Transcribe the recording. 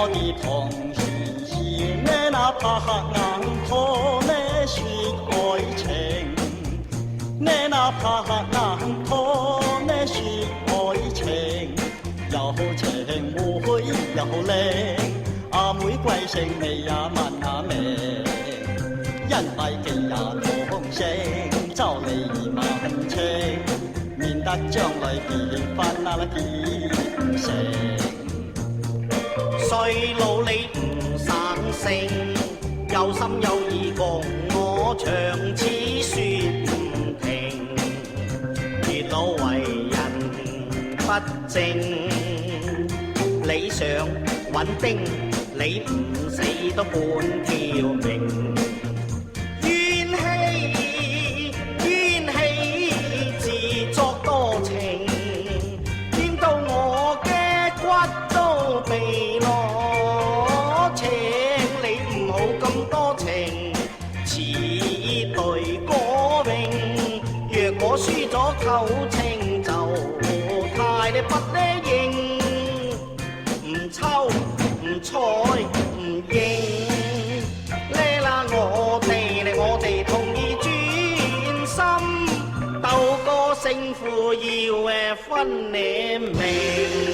我的同學兒，你哪怕硬拖你説愛情，你哪怕硬拖你説愛情，有情會有靚，阿妹貴姓你也問下名，因為既也同姓，就你問清，免得將來結婚啊結唔成。衰佬你唔生性，有心有意共我長此説唔停，月老為人不正，你想揾丁，你唔死都半條命。怨氣怨氣自作多情，見到我嘅骨都被攞，請你唔好咁多情，似對歌詠。若果輸咗舊情，就太你不呢應，唔抽唔睬唔應。呢啦我哋同意專心，鬥個勝負要分你命。